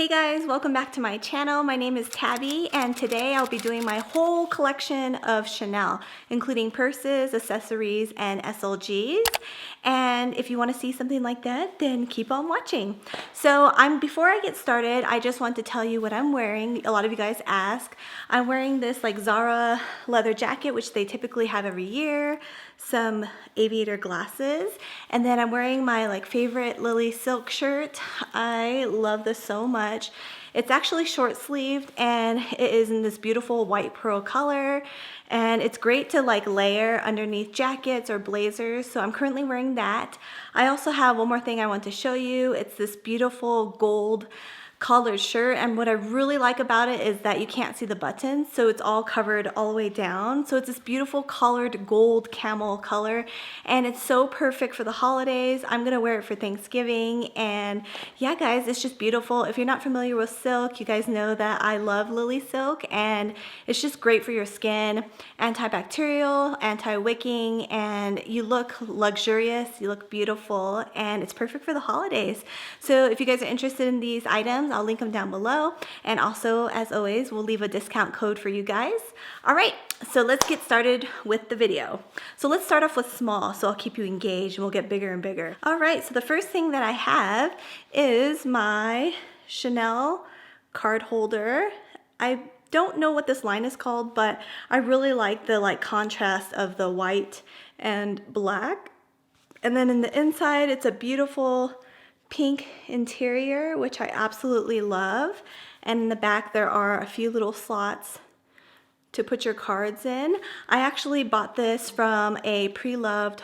Hey guys, welcome back to my channel. My name is Tabby and today I'll be doing my whole collection of Chanel, including purses, accessories, and SLGs. And if you want to see something like that, then keep on watching. So before I get started, I just want to tell you what I'm wearing. A lot of you guys ask. I'm wearing this like Zara leather jacket, which they typically have every year, some aviator glasses, and then I'm wearing my favorite Lily silk shirt. I love this so much. It's actually short sleeved and it is in this beautiful white pearl color, and it's great to layer underneath jackets or blazers. So I'm currently wearing that. I also have one more thing I want to show you. It's this beautiful gold collared shirt, and what I really like about it is that you can't see the buttons, so it's all covered all the way down. So it's this beautiful collared gold camel color, and it's so perfect for the holidays. I'm gonna wear it for Thanksgiving, and yeah guys, it's just beautiful. If you're not familiar with silk, you guys know that I love Lily silk, and it's just great for your skin, antibacterial, anti-wicking, and you look luxurious, you look beautiful, and it's perfect for the holidays. So if you guys are interested in these items, I'll link them down below, and also, as always, we'll leave a discount code for you guys. All right, so let's get started with the video. So let's start off with small, so I'll keep you engaged and we'll get bigger and bigger. All right, so the first thing that I have is my Chanel card holder. I don't know what this line is called, but I really like the contrast of the white and black. And then in the inside, it's a beautiful pink interior, which I absolutely love. And in the back, there are a few little slots to put your cards in. I actually bought this from a pre-loved,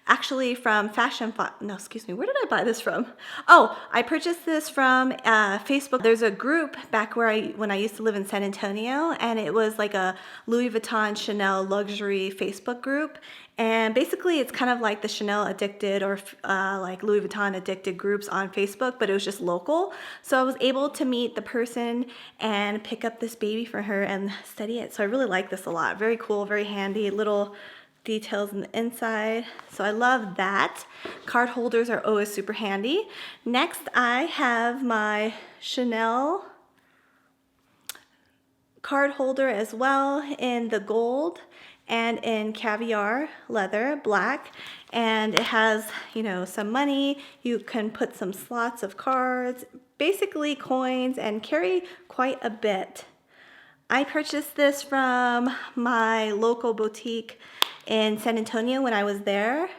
actually from where did I buy this from? Oh, I purchased this from Facebook. There's a group back when I used to live in San Antonio, and it was like a Louis Vuitton Chanel luxury Facebook group. And basically it's kind of like the Chanel addicted or like Louis Vuitton addicted groups on Facebook, but it was just local. So I was able to meet the person and pick up this baby for her and study it. So I really like this a lot. Very cool, very handy, little details in the inside. So I love that. Card holders are always super handy. Next, I have my Chanel card holder as well in the gold and in caviar leather, black, and it has, you know, some money. You can put some slots of cards, basically coins, and carry quite a bit. I purchased this from my local boutique in San Antonio when I was there.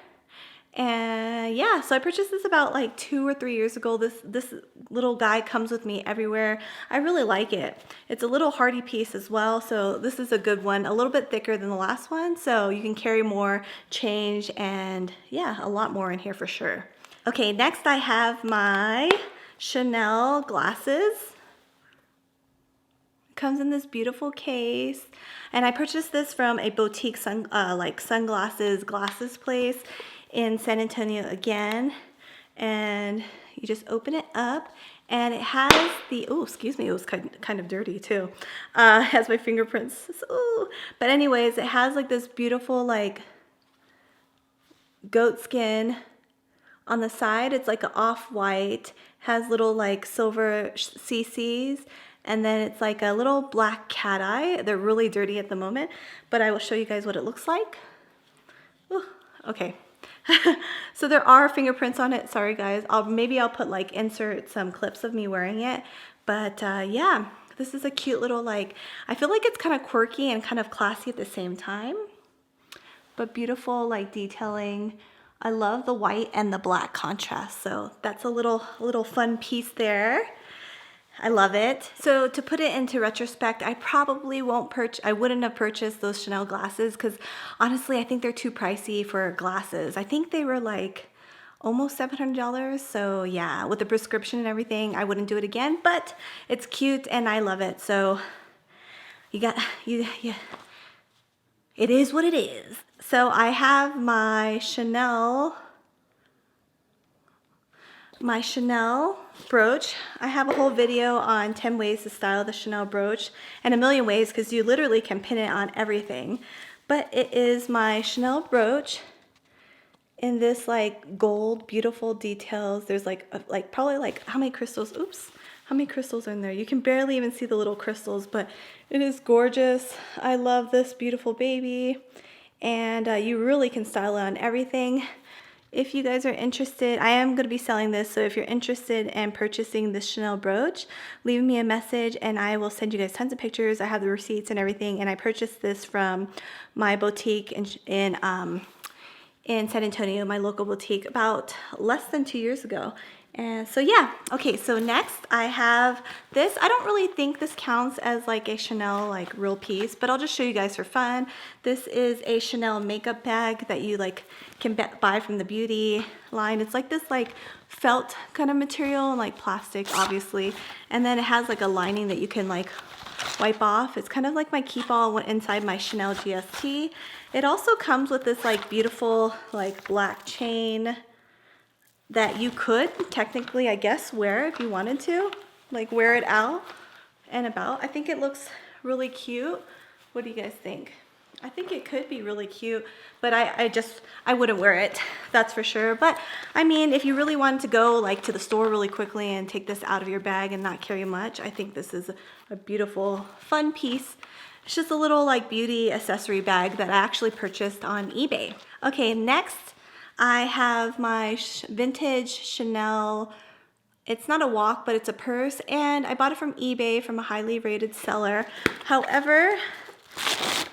And yeah, so I purchased this about 2 or 3 years ago. This little guy comes with me everywhere. I really like it. It's a little hardy piece as well, so this is a good one. A little bit thicker than the last one, so you can carry more change, and yeah, a lot more in here for sure. Okay, next I have my Chanel glasses. Comes in this beautiful case, and I purchased this from a boutique sunglasses glasses place in San Antonio again. And you just open it up, and it has the, oh excuse me, it was kind of dirty too. It has my fingerprints. So, but anyways, it has this beautiful goat skin on the side. It's like an off-white, has little silver CCs. And then it's like a little black cat eye. They're really dirty at the moment, but I will show you guys what it looks like. Ooh, okay. So there are fingerprints on it. Sorry guys. Maybe I'll put insert some clips of me wearing it. But yeah, this is a cute little I feel like it's kind of quirky and kind of classy at the same time. But beautiful detailing. I love the white and the black contrast. So that's a little fun piece there. I love it. So to put it into retrospect, I probably wouldn't have purchased those Chanel glasses because honestly, I think they're too pricey for glasses. I think they were almost $700. So yeah, with the prescription and everything, I wouldn't do it again, but it's cute and I love it. So it is what it is. So I have my Chanel brooch. I have a whole video on 10 ways to style the Chanel brooch, and a million ways because you literally can pin it on everything. But it is my Chanel brooch in this gold beautiful details. There's probably how many crystals? Oops, How many crystals are in there? You can barely even see the little crystals, but it is gorgeous. I love this beautiful baby, and you really can style it on everything. If you guys are interested, I am going to be selling this, so if you're interested in purchasing this Chanel brooch, leave me a message and I will send you guys tons of pictures. I have the receipts and everything, and I purchased this from my boutique in San Antonio, my local boutique, about less than 2 years ago. And so yeah, okay, so next I have this. I don't really think this counts as like a Chanel like real piece, but I'll just show you guys for fun. This is a Chanel makeup bag that you like can buy from the beauty line. It's like this like felt kind of material and like plastic obviously, and then it has like a lining that you can like wipe off. It's kind of like my keep all inside my Chanel GST. It also comes with this like beautiful like black chain that you could technically, I guess, wear if you wanted to, like wear it out and about. I think it looks really cute. What do you guys think? I think it could be really cute, but I wouldn't wear it, that's for sure. But I mean, if you really wanted to go like to the store really quickly and take this out of your bag and not carry much, I think this is a beautiful, fun piece. It's just a little like beauty accessory bag that I actually purchased on eBay. Okay, next I have my vintage Chanel. It's not a walk, but it's a purse, and I bought it from eBay from a highly rated seller. However,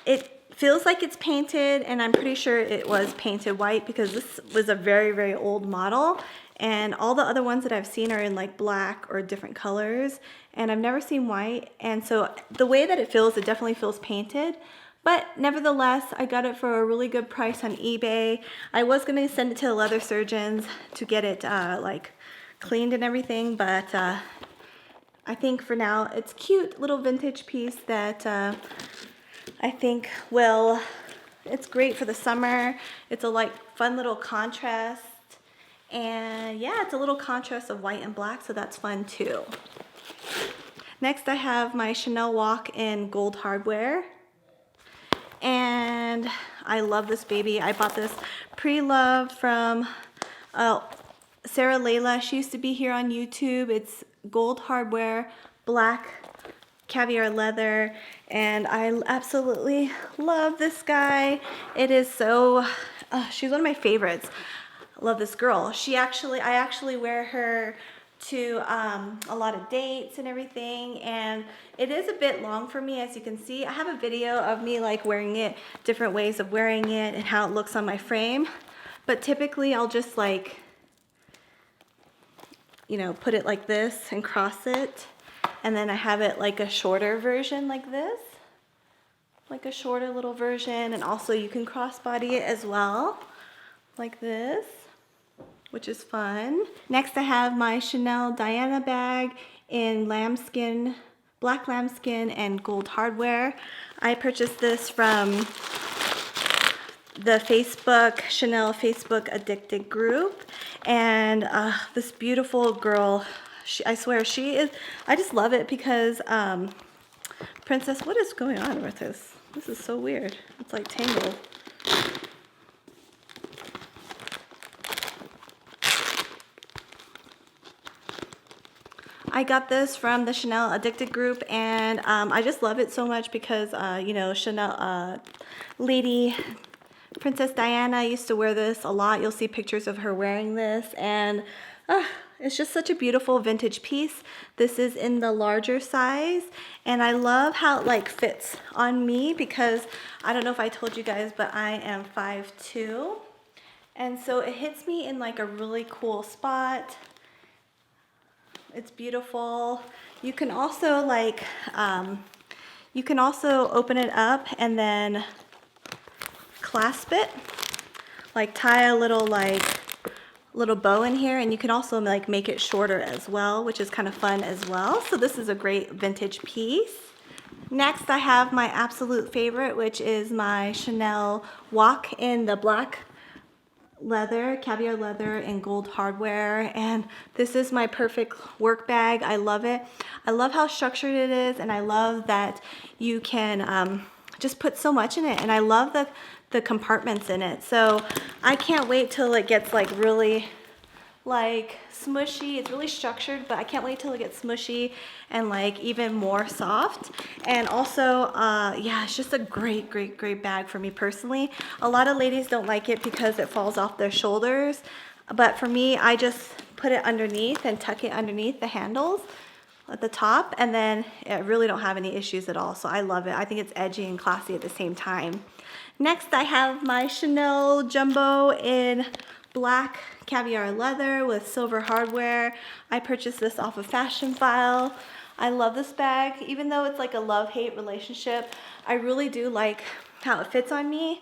it feels like it's painted, and I'm pretty sure it was painted white because this was a very, very old model, and all the other ones that I've seen are in like black or different colors, and I've never seen white. And so the way that it feels, it definitely feels painted. But nevertheless, I got it for a really good price on eBay. I was going to send it to the leather surgeons to get it like cleaned and everything, but I think for now it's cute little vintage piece that I think it's great for the summer. It's a like fun little contrast, and yeah, it's a little contrast of white and black, so that's fun too. Next I have my Chanel Walk in gold hardware. And I love this baby. I bought this pre-loved from Sarah Layla. She used to be here on YouTube. It's gold hardware, black caviar leather, and I absolutely love this guy. It is so, she's one of my favorites. I love this girl. I actually wear her to a lot of dates and everything, and it is a bit long for me, as you can see. I have a video of me like wearing it, different ways of wearing it and how it looks on my frame, but typically I'll just like, you know, put it like this and cross it, and then I have it like a shorter version like this, like a shorter little version, and also you can crossbody it as well like this, which is fun. Next I have my Chanel Diana bag in lambskin, black lambskin and gold hardware. I purchased this from the Chanel Facebook Addicted group, and this beautiful girl, I swear she is, I just love it because, Princess, what is going on with this? This is so weird. It's like tangled. I got this from the Chanel Addicted group, and I just love it so much because, you know, Chanel lady Princess Diana used to wear this a lot. You'll see pictures of her wearing this, and it's just such a beautiful vintage piece. This is in the larger size, and I love how it like fits on me because I don't know if I told you guys, but I am 5'2", and so it hits me in like a really cool spot. It's beautiful. You can also like, you can also open it up and then clasp it, like tie a little bow in here, and you can also like make it shorter as well, which is kind of fun as well. So this is a great vintage piece. Next I have my absolute favorite, which is my Chanel Walk in the black leather, caviar leather and gold hardware, and this is my perfect work bag. I love it. I love how structured it is, and I love that you can just put so much in it, and I love the compartments in it. So I can't wait till it gets like really like smushy. It's really structured, but I can't wait till it gets smushy and like even more soft. And also, yeah, it's just a great bag for me personally. A lot of ladies don't like it because it falls off their shoulders, but for me, I just put it underneath and tuck it underneath the handles at the top, and then I really don't have any issues at all. So I love it. I think it's edgy and classy at the same time. Next, I have my Chanel Jumbo in black caviar leather with silver hardware. I purchased this off of Fashion File. I love this bag. Even though it's like a love-hate relationship, I really do like how it fits on me.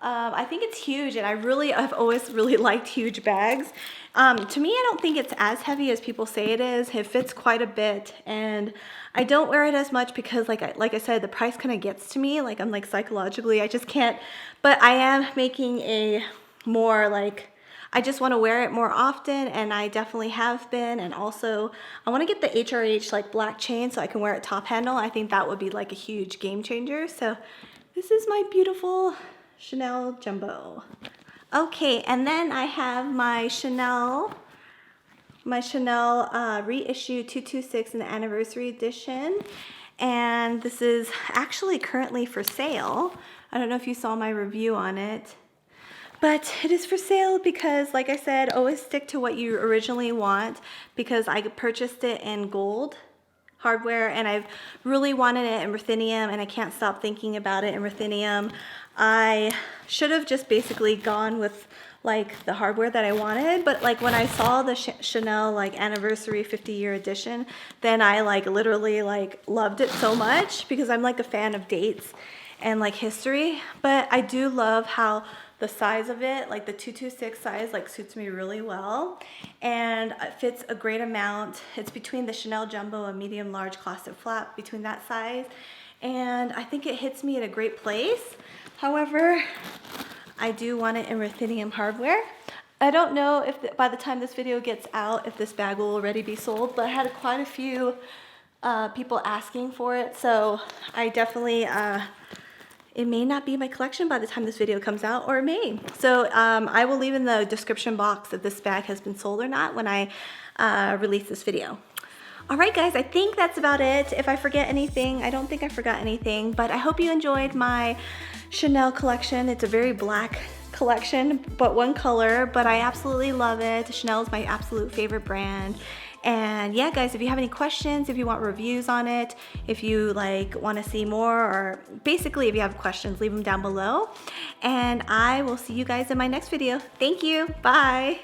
I think it's huge, and I've always really liked huge bags. To me, I don't think it's as heavy as people say it is. It fits quite a bit, and I don't wear it as much because like I said, the price kind of gets to me. Like I'm like psychologically, I just can't, but I am making a more like, I just want to wear it more often, and I definitely have been. And also I want to get the HRH like black chain so I can wear it top handle. I think that would be like a huge game changer. So this is my beautiful Chanel Jumbo. Okay, and then I have my Chanel Reissue 226 in the anniversary edition, and this is actually currently for sale. I don't know if you saw my review on it, but it is for sale because, like I said, always stick to what you originally want, because I purchased it in gold hardware and I've really wanted it in ruthenium, and I can't stop thinking about it in ruthenium. I should have just basically gone with like the hardware that I wanted, but like when I saw the Chanel like anniversary 50-year edition, then I like literally like loved it so much, because I'm like a fan of dates and like history. But I do love how the size of it, like the 226 size, like suits me really well, and it fits a great amount. It's between the Chanel Jumbo and medium large classic flap, between that size, and I think it hits me at a great place. However, I do want it in ruthenium hardware. I don't know if by the time this video gets out, if this bag will already be sold, but I had quite a few people asking for it, so I definitely, it may not be my collection by the time this video comes out, or it may. So I will leave in the description box if this bag has been sold or not when I release this video. All right, guys, I think that's about it. If I forget anything, I don't think I forgot anything, but I hope you enjoyed my Chanel collection. It's a very black collection, but one color, but I absolutely love it. Chanel is my absolute favorite brand. And yeah, guys, if you have any questions, if you want reviews on it, if you like want to see more, or basically if you have questions, leave them down below. And I will see you guys in my next video. Thank you. Bye.